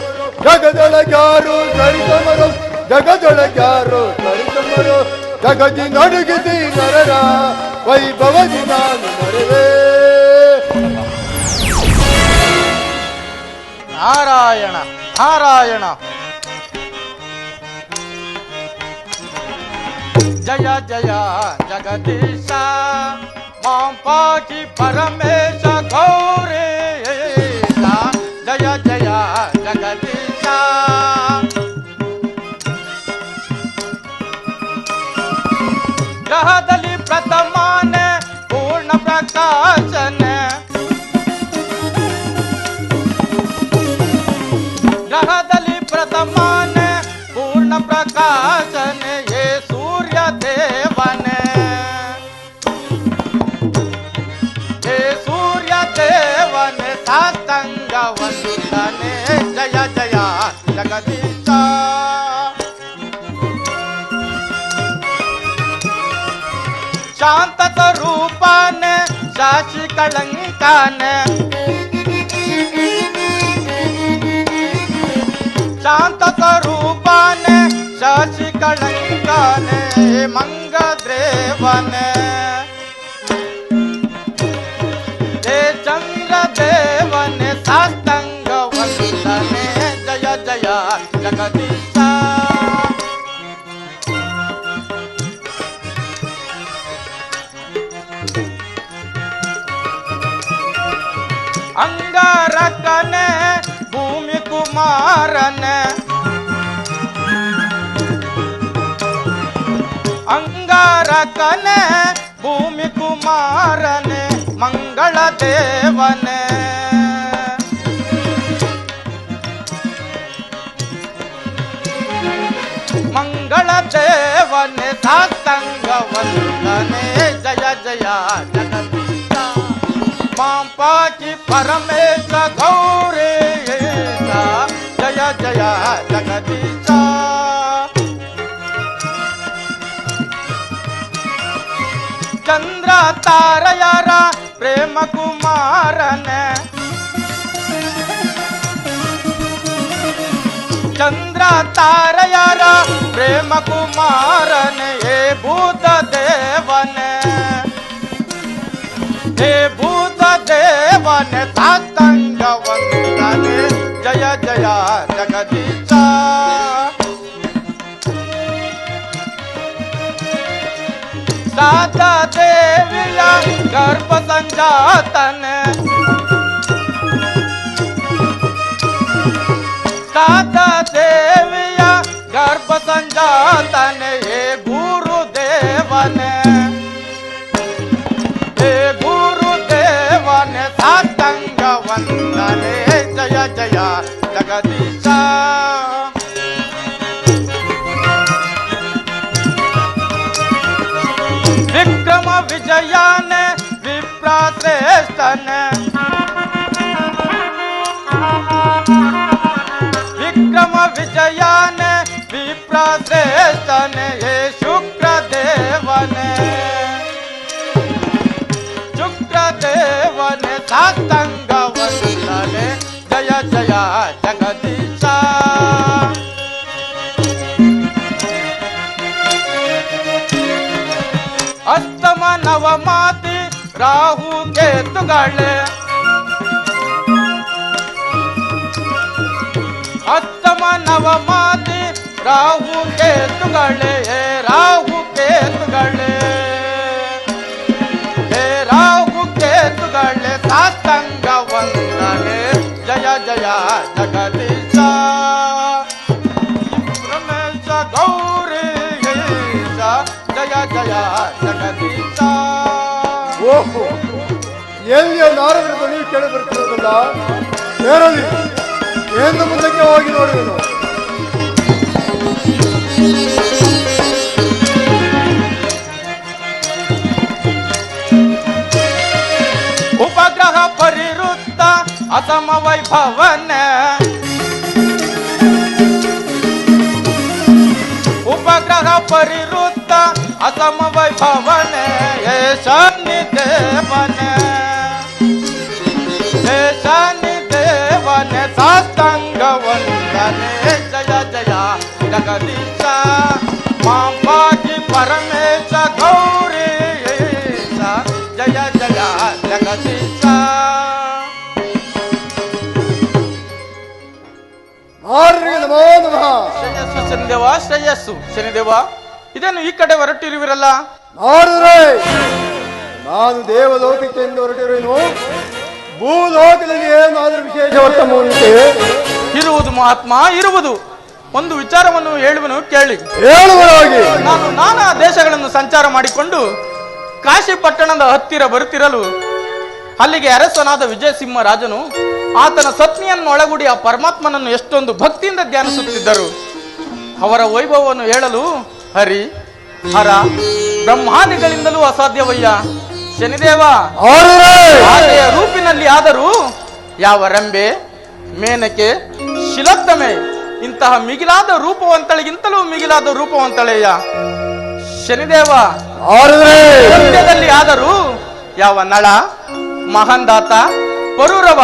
ಜಗದೊಳಗ್ಯಾರು ಸರಿಸಮರು ಜಗದೊಳಗ್ಯಾರು ಸರಿಸಮರು ಜಗದಿ ನಡುಗಿಸಿ ನರರ ವೈಭವದಿ ನಾನು ನರವೇ. ನಾರಾಯಣ ನಾರಾಯಣ. ಜಯ ಜಯ ಜಗದೀಶ ಮಾಂ ಪಾಕಿ ಪರಮೇಶ ಗೌರೀಶ. ಜಯ ಜಯ ಜಗದೀಶ. ಗ್ರಹದಲ್ಲಿ ಪ್ರಥಮಾನೆ ಪೂರ್ಣ ಪ್ರಕಾಶನೆ ಗ್ರಹದಲ್ಲಿ ಪ್ರಥಮಾನೆ ಪೂರ್ಣ ಪ್ರಕಾಶನೆ ಯೇ ಸೂರ್ಯ ದೇವನೆ ಯೇ ಸೂರ್ಯ ದೇವನೆ ಸಾತಂಗ ವಂದನೆ. ಜಯ ಜಯ ಜಗದೀಶ. ಶಾಂತ ಸ್ವರೂಪನೆ ಶಾಶಿ ಕಳಂಕನೆ ಶಾಂತ ಸ್ವರೂಪನೆ ಶಾಶಿ ಕಳಂಕನೆ ಮಂಗದ್ರೇವನೆ ಹೇ ಚಂದ್ರ ದೇವನೆ ಸಾಸ್ತಂಗ ವಂದನೆ. ಜಯ ಜಯ ಜಗದೀಶ. ಅಂಗಾರಕನೆ ಭೂಮಿ ಕುಮಾರನೆ ಅಂಗಾರಕನೆ ಭೂಮಿ ಕುಮಾರನೆ ಮಂಗಳ ದೇವನೆ ಮಂಗಳ ದೇವನೆ ಸಾತಂಗ ವಂದನೆ. ಜಯ ಜಯ ಜಗದೀಶ ಮಾಂ ಪಾಕಿ ಪರಮೇಶ ಗೌರೀಶ. ಜಯ ಜಯ ಜಗದೀಶ. ಚಂದ್ರ ತಾರಯರ ಪ್ರೇಮ ಕುಮಾರನೆ ಚಂದ್ರ ತಾರಯರ ಪ್ರೇಮ ಕುಮಾರನೆ ಹೇ ಭೂತ ದೇವನೆ ಹೇ ಭೂತ ದೇವನೆ ಸಾತಂಗ ವಂದನೆ. ಜಯ ಜಯ ಜಗದೀಶ. ಸಾತ ದೇವಿಯ ಗರ್ಭ ಸಂಜಾತನೆ ಸಾತ ದೇವಿಯ ಗರ್ಭ ಸಂಜಾತನೆ ಹೇ ಗುರು ದೇವನೆ ಹೇ ಗುರು ದೇವನೆ ಸಾತಂಗ ವಂದನೆ. ಜಯ ಜಯ ಜಗದೀಶ. ವಿಕ್ರಮ ವಿಜಯನೆ ವಿಪ್ರ ಶ್ರೇಷ್ಠನೆ ವಿಕ್ರಮ ವಿಜಯನೆ ವಿಪ್ರ ಶ್ರೇಷ್ಠನೆ ಹೇ ಶುಕ್ರ ದೇವನೆ ಶುಕ್ರ ದೇವನೆ ಸಾತಂಗ ವಂದನೆ. ಜಯ ಜಯ ಜಗದೀಶ. ಅಸ್ತಮ ನವಮಾತಿ ರಾಹು ಕೇತುಗಳೇ ಅಸ್ತಮ ನವಮಾತಿ ರಾಹು ಕೇತುಗಳೇ ಹೇ ರಾಹು ಕೇತುಗಳೇ ಹೇ ರಾಹು ಕೇತುಗಳೇ ಸಾತಂಗ ವಂದನೆ. ಜಯ ಜಯ ಜಗದೀಶ. ರಮೇಶ ಗೌರೀಶ. ಜಯ ಜಯ ಜಗದೀಶ. ಓಹೋ ಎಲ್ಲಿಯ ನಾರದರ ಧ್ವನಿ ಕೇಳಿ ಬರ್ತಿರೋದಲ್ಲ. ಏರಲಿ ಎಂದು ಮುಂದಕ್ಕೆ ಹೋಗಿ ನೋಡುವೆನು. ಉಪಗ್ರಹ ಪರಿವೃತ್ತ ಅಸಮ ವೈಭವನ ಉಪಗ್ರಹ ಪರಿವೃತ್ತ ಅಸಮ ವೈಭವನ ಏಶಾನಿ ದೇವನ ಏಶಾನಿ ದೇವನ ಸಾಷ್ಟಾಂಗ ವಂದನೆ ಜಯ ಜಯ ಜಗದೀಶ ಮಾಂಬಾಜಿ ಪರಮೇಶ ಗೌರಿ ಜಯ ಜಯ ಜಗದೀಶ. ಮಾರಿಗೆ ನಮೋ ನಮಃ. ಶ್ರೇಯಸ್ಸು ಶನಿದೇವ, ಶ್ರೇಯಸ್ಸು ಶನಿದೇವ. ಇದನ್ನು ಈ ಕಡೆ ಹೊರಟಿರುವಿರಲ್ಲ? ನಾರದರೆ, ನಾನು ದೇವಲೋಕಕ್ಕೆ ಎಂದು ಹೊರಟಿರುವೆನು. ಭೂಲೋಕದಲ್ಲಿ ಏನಾದರೂ ವಿಶೇಷ ವರ್ತಮ ಉಂಟೆ? ಇರುವುದು ಮಹಾತ್ಮ, ಇರುವುದು. ಒಂದು ವಿಚಾರವನ್ನು ಹೇಳುವನು ಕೇಳಿ. ಹೇಳುವರಾಗಿ. ನಾನು ನಾನಾ ದೇಶಗಳನ್ನು ಸಂಚಾರ ಮಾಡಿಕೊಂಡು ಕಾಶಿ ಪಟ್ಟಣದ ಹತ್ತಿರ ಬರುತ್ತಿರಲು ಅಲ್ಲಿಗೆ ಅರಸನಾದ ವಿಜಯಸಿಂಹ ರಾಜನು ಆತನ ಸತ್ನಿಯನ್ನು ಒಳಗೂಡಿ ಆ ಪರಮಾತ್ಮನನ್ನು ಎಷ್ಟೊಂದು ಭಕ್ತಿಯಿಂದ ಧ್ಯಾನಿಸುತ್ತಿದ್ದರು. ಅವರ ವೈಭವವನ್ನು ಹೇಳಲು ಹರಿ ಹರ ಬ್ರಹ್ಮಾದಿಗಳಿಂದಲೂ ಅಸಾಧ್ಯವಯ್ಯ ಶನಿದೇವ. ಆಕೆಯ ರೂಪಿನಲ್ಲಿ ಆದರೂ ಯಾವ ರಂಬೆ, ಮೇನಕೆ, ಶಿಲತ್ತಮೆ ಇಂತಹ ಮಿಗಿಲಾದ ರೂಪವಂತಳಿಗಿಂತಲೂ ಮಿಗಿಲಾದ ರೂಪವಂತಳೆಯ ಶನಿದೇವ. ಸತ್ಯದಲ್ಲಿ ಆದರೂ ಯಾವ ನಳ, ಮಹಂದಾತ, ಪರೂರವ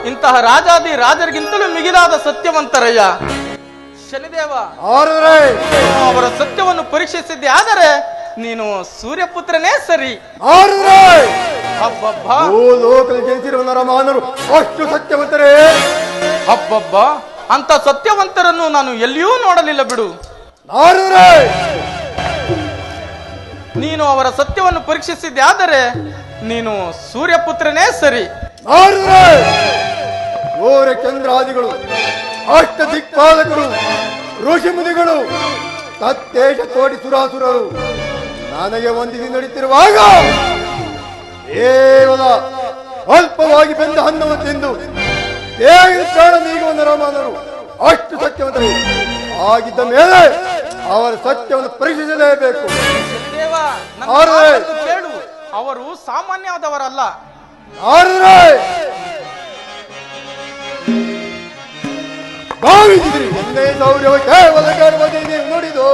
ಇಂತಹ ರಾಜಾದಿ ರಾಜರಿಗಿಂತಲೂ ಮಿಗಿಲಾದ ಸತ್ಯವಂತರಯ್ಯ ಶನಿದೇವ. ಅವರ ಸತ್ಯವನ್ನು ಪರೀಕ್ಷಿಸಿದ್ದೆ ಆದರೆ ನೀನು ಸೂರ್ಯಪುತ್ರನೇ ಸರಿ. ಹಬ್ಬಬ್ಬ ಜನಿಸಿರುವ ನರಮಾನರು ಅಷ್ಟು ಸತ್ಯವಂತರೇ. ಹಬ್ಬಬ್ಬ ಅಂತ ಸತ್ಯವಂತರನ್ನು ನಾನು ಎಲ್ಲಿಯೂ ನೋಡಲಿಲ್ಲ ಬಿಡು. ನೀನು ಅವರ ಸತ್ಯವನ್ನು ಪರೀಕ್ಷಿಸಿದ್ದೆ ಆದರೆ ನೀನು ಸೂರ್ಯಪುತ್ರನೇ ಸರಿ. ಚಂದ್ರಾದಿಗಳು, ಅಷ್ಟ ದಿಕ್ಪಾಲಕರು, ಋಷಿ ಮುನಿಗಳು, ತತ್ತೇಶ ಕೋಟಿ ಸುರಾಸುರರು ನನಗೆ ವಂದಿಸಿ ನಡೀತಿರುವಾಗ ಕೇವಲ ಅಲ್ಪವಾಗಿ ಬೆಂದ ಅನ್ನವನ್ನು ತಿಂದು ಪ್ರಾಣ ನೀಗುವ ನರಮಾನರು ಅಷ್ಟು ಸತ್ಯವಂತರು ಆಗಿದ್ದ ಮೇಲೆ ಅವರ ಸತ್ಯವನ್ನು ಪರೀಕ್ಷಿಸಲೇಬೇಕು. ಕೇಳು, ಅವರು ಸಾಮಾನ್ಯವಾದವರಲ್ಲ. ಭಾವಿಸಿದ್ರಿ ಒಂದೇ ಸೌರ್ಯವ ಕೇವಲ ಗರ್ಭದಲ್ಲಿ ನೀವು ನುಡಿದು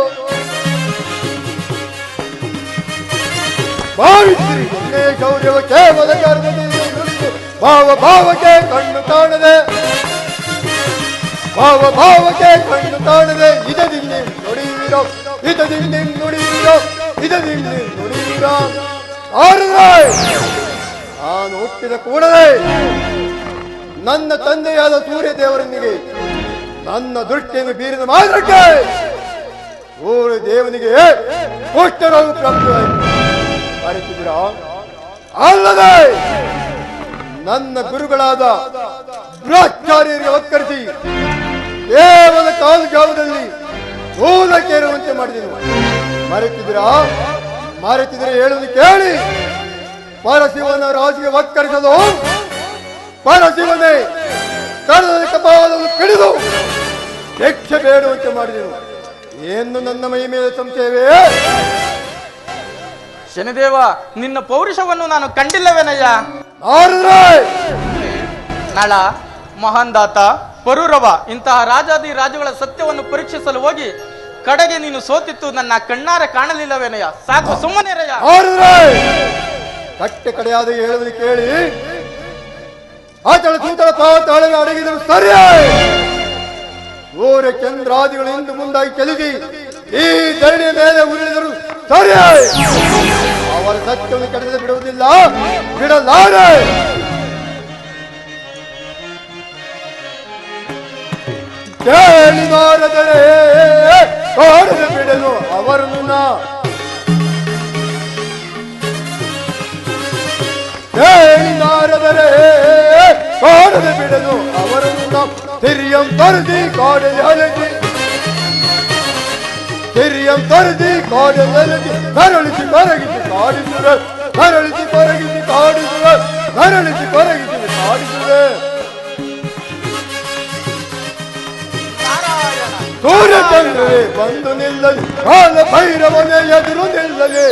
ಭಾವಿಸಿದ್ರಿ ಒಂದೇ ಶೌರ್ಯವ ಕೇವಲ ಗರ್ಭದಲ್ಲಿ ನೀವು ನುಡಿದು ಭಾವಕ್ಕೆ ಕಣ್ಣು ಕಾಣದೆ ಭಾವಕ್ಕೆ ಕಣ್ಣು ಕಾಣದೆ ಇದದಿಂದ ನುಡಿಯಿರೋ ಇದದಿಂದ ನುಡಿಯಿರೋ ಇದರಿಂದ ನುಡಿಯಿರೋ. ನಾನು ಹುಟ್ಟಿದ ಕೂಡಲೇ ನನ್ನ ತಂದೆಯಾದ ಸೂರ್ಯ ದೇವರನಿಗೆ ನನ್ನ ದೃಷ್ಟಿಯನ್ನು ಬೀರಿದ ಮಾತ್ರಕ್ಕೆ ಸೂರ್ಯ ದೇವನಿಗೆ ಪುಷ್ಟರಾಗಿ ಪ್ರಾಪ್ತವಾಯಿತು. ಅರಿತಿದ್ದೀರಾ? ಅಲ್ಲದೆ ನನ್ನ ಗುರುಗಳಾದ ಬ್ರಹ್ಮಾಚಾರ್ಯರಿಗೆ ಒಕ್ಕರಿಸಿ ಕೇವಲ ಕಾಲು ಜಾವದಲ್ಲಿ ಮೂಲಕ್ಕೇರುವಂತೆ ಮಾಡಿದೆನು. ಮರೆತಿದ್ರೆ ಹೇಳುವುದು ಕೇಳಿ. ಪರಶಿವನ ರಾಜಿಗೆ ಒಕ್ಕರಿಸಲು ಪರಶಿವನೇ ಕಡದ ಕಪಾಲವನ್ನು ಪಿಡಿದು ಯಕ್ಷ ಬೇಡುವಂತೆ ಮಾಡಿದೆನು. ಏನು ನನ್ನ ಮೈ ಮೇಲೆ ಸಂಶಯವೇ? ಶನಿದೇವ, ನಿನ್ನ ಪೌರುಷವನ್ನು ನಾನು ಕಂಡಿಲ್ಲವೇನಯ್ಯ. ನಳ, ಮಹಾಂದಾತ, ಪರೂರವ ಇಂತಹ ರಾಜಾದಿ ರಾಜುಗಳ ಸತ್ಯವನ್ನು ಪರೀಕ್ಷಿಸಲು ಹೋಗಿ ಕಡೆಗೆ ನೀನು ಸೋತಿತ್ತು ನನ್ನ ಕಣ್ಣಾರೆ ಕಾಣಲಿಲ್ಲವೇನಯ್ಯ. ಸಾಕು, ಸುಮ್ಮನೆ ಕಟ್ಟೆ ಕಡೆಯಾದ ಹೇಳುವುದು ಕೇಳಿ. ಆತಳ ತೂತಳ ಪಾತಾಳವೆ ಅಡಗಿದರು ಸರಿಯೇ. ಸೂರ್ಯ ಚಂದ್ರಾದಿಗಳು ಇಂದು ಮುಂದಾಗಿ ಚಲಿಸಿ ಈ ಧರಣಿಯ ಮೇಲೆ ಉರುಳಿದರು ಸರಿಯೇ. ಅವರ ಸತ್ಯವನ್ನು ಕಡಿದು ಬಿಡುವುದಿಲ್ಲ, ಬಿಡಲಾರೆ. ಕೇಳಿದಾರದರೆ ಕಾಡಲು ಬಿಡಲು ಅವರನ್ನು ಕೇಳಿದಾರದರೆ ಕಾಡಲು ಬಿಡಲು ಅವರನ್ನು ತಿರಿಯಂ ತರದಿ ಕಾಡಲಿ ಅಲಜಿ ತಿರಿಯಂ ತರದಿ ಕಾಡಲಿ ಅಲಜಿ ನರಳಿಸಿ ಕೊರಗಿಸಿ ಕಾಡಿಸುವೆ ನರಳಿಸಿ ಕೊರಗಿಸಿ ಕಾಡಿಸುವೆ ನರಳಿಸಿ ಕೊರಗಿಸಿ ಕಾಡಿಸುವೆ. ಸೂರ್ಯಚಂದ್ರರೇ ಬಂದು ನಿಲ್ಲಲಿ, ಕಾಲ ಭೈರವನೇ ಎದುರು ನಿಲ್ಲಲಿ.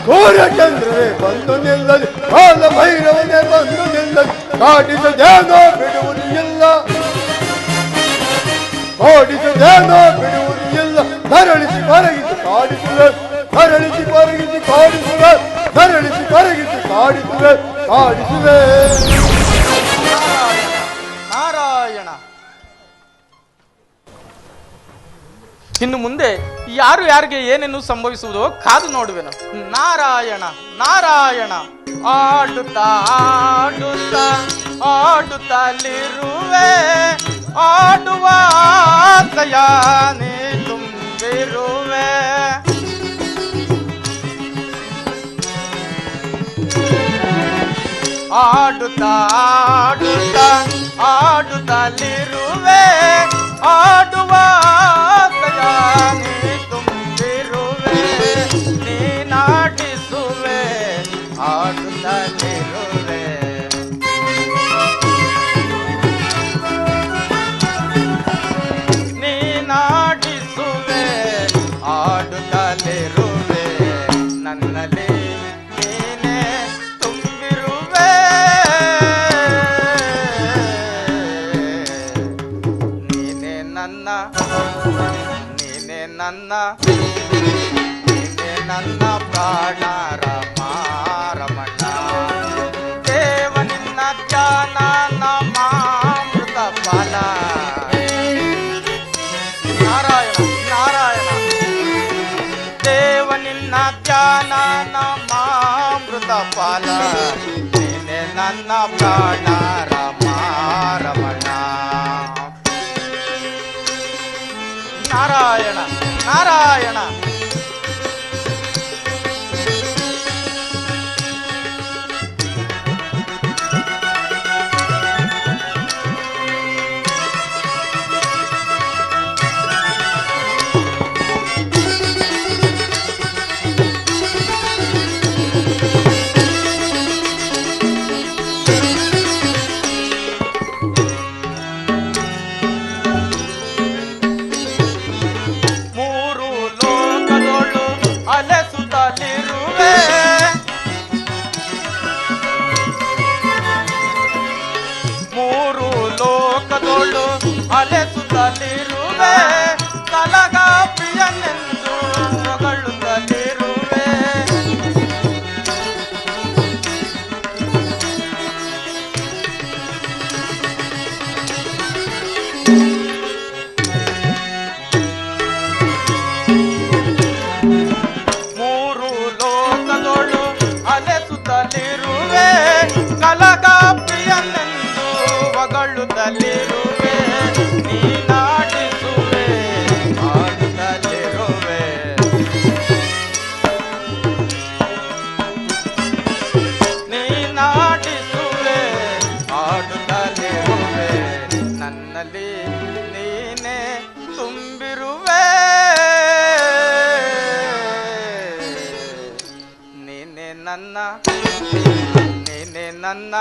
ಸೂರ್ಯಚಂದ್ರರೇ ಬಂದು ನಿಲ್ಲಲಿ, ಕಾಲ ಭೈರವನೇ ಬಂದು ನಿಲ್ಲಲಿ. ಕಾಡಿಸದೇನೋ ಬಿಡುವುದು ಇಲ್ಲ, ಕಾಡಿಸದೇನೋ ಬಿಡುವುದು ಇಲ್ಲ. ಧರಣಿಸಿ ಕರಗಿಸಿ ಕಾಡಿಸುವೆ, ಧರಣಿಸಿ ಕರಗಿಸಿ ಕಾಡಿಸುವೆ, ಧರಣಿಸಿ ಕರಗಿಸಿ ಕಾಡಿಸುವೆ, ಕಾಡಿಸುವೆ. ನಾರಾಯಣ. ಇನ್ನು ಮುಂದೆ ಯಾರು ಯಾರಿಗೆ ಏನೇನು ಸಂಭವಿಸುವುದೋ ಕಾದು ನೋಡುವೆನು. ನಾರಾಯಣ ನಾರಾಯಣ. ಆಡುತ್ತಾ ಆಡುತ್ತಾ ಆಡುತ್ತಲಿರುವೆ, ಆಡುವ ಆಸೆಯಾನೇ ತುಂಬಿರುವೆ. ಆಡುತ್ತಾ ಆಡುತ್ತಾ ಆಡುತ್ತಲಿರುವೆ, ಆಡುವ ಆಸೆಯಾನೇ ತುಂಬಿರುವೆ. ನೀನಾಡಿಸುವೆ, ಆಡುತ್ತಲಿರುವೆ. ನೀನಾಡಿಸುವೆ, ಆಡುತ್ತಲಿರುವೆ. ನನ್ನಲ್ಲಿ ನೀನೇ ತುಂಬಿರುವೆ. ನೀನೇ ನನ್ನ, ನೀನೇ ನನ್ನ, ನೀನೇ ನನ್ನ ಪ್ರಾಣ ರಮ ರಮಣ. ದೇವ ನಿನ್ನ ಧ್ಯಾನ ನಮಾಮೃತ ಫಲ. ನಾರಾಯಣ ನಾರಾಯಣ. ದೇವ ನಿನ್ನ ಧ್ಯಾನ ನಮಾಮೃತ ಫಲ. ನೀನೆ ನನ್ನ ಪ್ರಾಣ ರಮ ರಮಣ. ನಾರಾಯಣ ನಾರಾಯಣ. ಮೂರು ಲೋಕದೊಳು ಅಲೆಸುತ್ತಲಿರುವೆ, ಮೂರು ಲೋಕದೊಳು ಅಲೆಸುತ್ತಲಿರುವೆ. ಕಲಗ ಪ್ರಿಯನೆಂದು ಹೊಗಳುತ್ತಲಿರುವೆ. ಮೂರು ಲೋಕದೊಳು ಅಲೆಸುತ್ತಲಿರುವೆ, ಕಲಗ ಪ್ರಿಯನೆಂದು ಹೊಗಳುತ್ತಲಿರುವೆ. ನೀನಾಡಿಸುವೆ, ಆಡುತ್ತಲಿರುವೆ. ನೀನಾಡಿಸುವೆ, ಆಡುತ್ತಲಿರುವೆ. ನನ್ನಲ್ಲಿ ನೀನೇ ತುಂಬಿರುವೆ. ನೀನೆ ನನ್ನ, ನೀನೆ ನನ್ನ,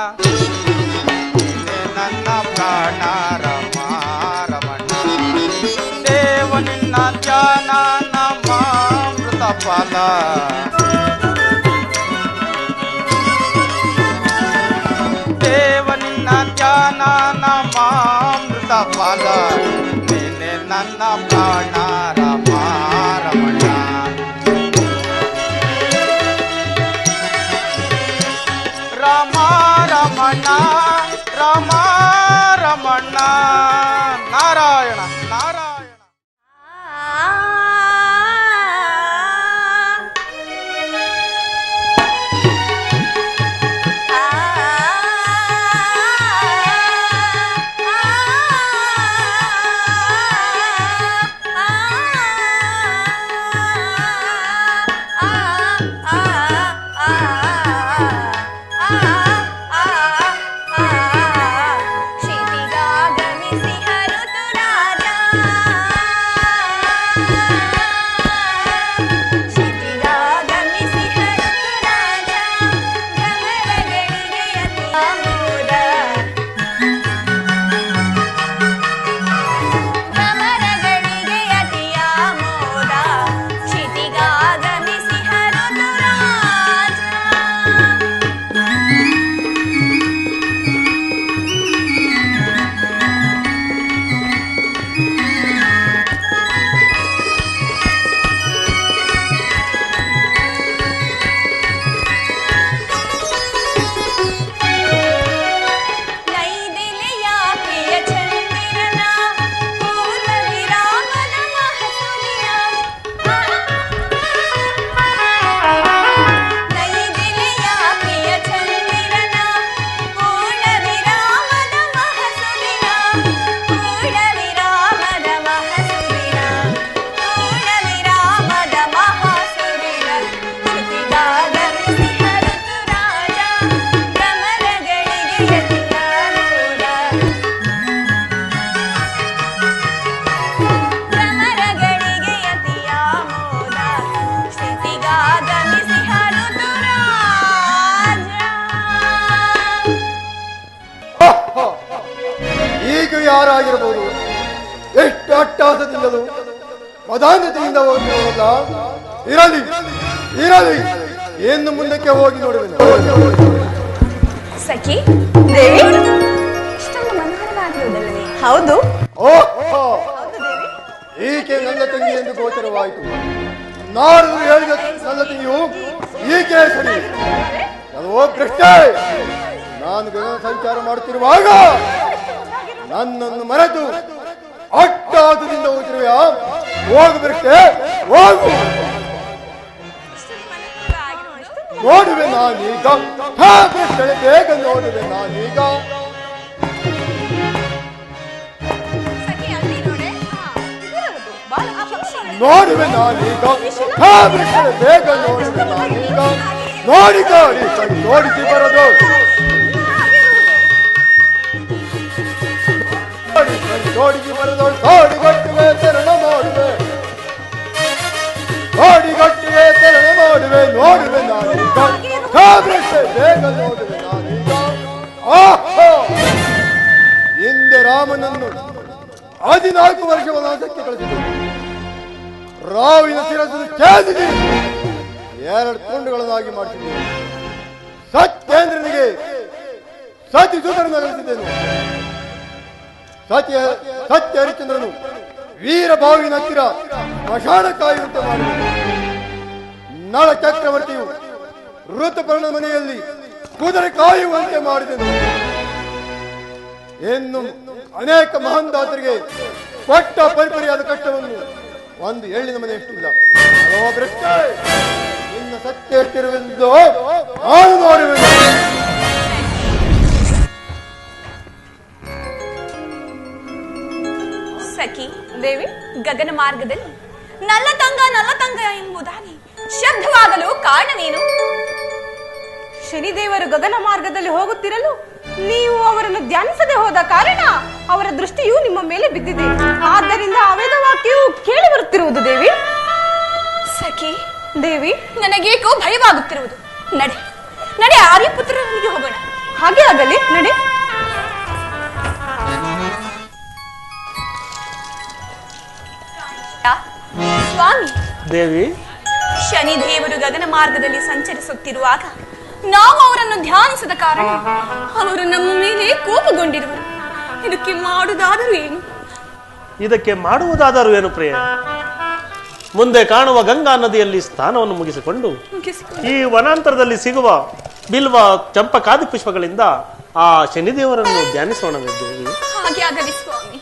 ನೀನೆ ನನ್ನ ಪ್ರಾಣ ರಮ ರಮಣ. ದೇವ ನಿನ್ನ ಧ್ಯಾನ ನಮಾಮೃತ ಫಲ. ದೇವ ನಿನ್ನ ಧ್ಯಾನ ನಮಾಮೃತ ಫಲ. ನೀನೆ ನನ್ನ ಪ್ರಾಣ ರಮ ರಮಣ. ರಮ ರಮಣ ರಮ ರಮಣ. ನಾರಾಯಣ ನಾರಾಯಣ. ಕ್ಷಿತಿಗಾಗಮಿಸಿ ಹರುತು ರಾಜ ಅವಧಾನತೆಯಿಂದ ಹೋಗಿರುವುದಲ್ಲ. ಇರಲಿ ಇರಲಿ, ಇನ್ನು ಮುಂದಕ್ಕೆ ಹೋಗಿ ನೋಡುವೆನು. ಸಖಿ ದೇವಿ ಇಷ್ಟೊಂದು ಮನೋಹರವಾಗಿರುವುದಲ್ಲವೇ? ಹೌದು. ಓಹೋ, ಈಕೆ ನನ್ನ ತಂಗಿ ಎಂದು ಗೋಚರವಾಯಿತು. ನಾರದರು ಹೇಳಿದ ನನ್ನ ತಂಗಿಯು ಈಕೆ ಸರಿ. ಕೆಲವೋ ಭ್ರಷ್ಟೆ, ನಾನು ಗಗನ ಸಂಚಾರ ಮಾಡುತ್ತಿರುವಾಗ ನನ್ನನ್ನು ಮರೆತು ಅಟ್ಟಾದದಿಂದ ಹೋಗಿರುವೆಯಾ? ಹೋಗು ಭ್ರಷ್ಟೆ, ಹೋಗು. ನೋಡುವೆ ನಾನೀಗ, ಭ್ರಷ್ಟೆ, ಬೇಗ ನೋಡುವೆ ನಾನೀಗ. ನೋಡುವೆ ನಾನೀಗ, ಭ್ರಷ್ಟೆ, ಬೇಗ ನೋಡುವೆ ನಾನೀಗ. ನೋಡಿ ನೋಡಿ ನೋಡಿಸಿ ಬರೋದು, ನೋಡಿಸಿ ಬರೋದು. ತೋಡಿಗಟ್ಟುವೆ ತರಣ ಮಾಡುವೆ, ತೋಡಿಗಟ್ಟುವೆ ತರಣ ಮಾಡುವೆ. ನೋಡುವೆ ನಾನೀಗ, ಭ್ರಷ್ಟೆ, ಬೇಗ ನೋಡುವೆ ನಾನೀಗ. ಆಹೋ, ಹಿಂದೆ ರಾಮನನ್ನು 14 ವರ್ಷ ವನವಾಸಕ್ಕೆ ಕಳಿಸಿದರು. ರಾವಿನ ಶಿರಸನ್ನು ಛೇದಿಸಿ 2 ತುಂಡುಗಳನ್ನಾಗಿ ಮಾಡಿಸಿದ್ದೇನೆ. ಸತ್ಯೇಂದ್ರನಿಗೆ ಸತಿಸುತರನ್ನು ಕಳಿಸಿದ್ದೇನೆ. ಸತ್ಯ ಹರಿಶ್ಚಂದ್ರನು ವೀರಭಾವಿನ ಹತ್ತಿರ ಸ್ಮಶಾನ ಕಾಯುವಂತೆ ಮಾಡಿದನು. ನಳ ಚಕ್ರವರ್ತಿಯು ಋತುಪರ್ಣ ಮನೆಯಲ್ಲಿ ಕುದುರೆ ಕಾಯುವಂತೆ ಮಾಡಿದನು. ಇನ್ನು ಅನೇಕ ಮಹಾಂದಾತರಿಗೆ ಕೊಟ್ಟ ಪರಿಪರಿಯಾದ ಕಷ್ಟವನ್ನು ಒಂದು ಎಳ್ಳಿನ ಮನೆ ಎಷ್ಟಿಲ್ಲ. ಭ್ರಷ್ಟೆ, ನಿನ್ನ ಸತ್ಯ ಎಷ್ಟಿರುವೆಂದು ನಾನು ನೋಡುವೆನು. ಸಖಿ ದೇವಿ, ಗಗನ ಮಾರ್ಗದಲ್ಲಿ ನಲ್ಲತಂಗ ಎಂಬುದಾಗಿ ಶಬ್ದವಾಗಲು ಕಾರಣವೇನು? ಶನಿದೇವರು ಗಗನ ಮಾರ್ಗದಲ್ಲಿ ಹೋಗುತ್ತಿರಲು ನೀವು ಅವರನ್ನು ಧ್ಯಾನಿಸದೆ ಹೋದ ಕಾರಣ ಅವರ ದೃಷ್ಟಿಯು ನಿಮ್ಮ ಮೇಲೆ ಬಿದ್ದಿದೆ. ಆದ್ದರಿಂದ ಅವೇದ ವಾಕ್ಯವು ಕೇಳಿ ಬರುತ್ತಿರುವುದು ದೇವಿ. ಸಖಿ ದೇವಿ, ನನಗೇಕೋ ಭಯವಾಗುತ್ತಿರುವುದು. ನಡೆ ನಡೆ, ಆರ್ಯಪುತ್ರನಿಗೆ ಹೋಗೋಣ. ಹಾಗೆ ಆಗಲಿ, ನಡೆ. ಸ್ವಾಮಿ ದೇವಿ, ಶನಿದೇವರು ಗಗನ ಮಾರ್ಗದಲ್ಲಿ ಸಂಚರಿಸುತ್ತಿರುವಾಗ ನಾವು ಅವರನ್ನು ಧ್ಯಾನಿಸದ ಕಾರಣ ಅವರು ನಮ್ಮ ಮೇಲೆ ಕೋಪಗೊಂಡಿರುವರು. ಇದಕ್ಕೆ ಮಾಡುವುದಾದರೂ ಏನು? ಇದಕ್ಕೆ ಮಾಡುವುದಾದರೂ ಏನು ಪ್ರಿಯ? ಮುಂದೆ ಕಾಣುವ ಗಂಗಾ ನದಿಯಲ್ಲಿ ಸ್ನಾನವನ್ನು ಮುಗಿಸಿಕೊಂಡು ಈ ವನಾಂತರದಲ್ಲಿ ಸಿಗುವ ಬಿಲ್ವ ಚಂಪಕಾದಿ ಪುಷ್ಪಗಳಿಂದ ಆ ಶನಿದೇವರನ್ನು ಧ್ಯಾನಿಸೋಣವೇ ದೇವಿ. ಹಾಗೆ ಆಗಲಿ ಸ್ವಾಮಿ.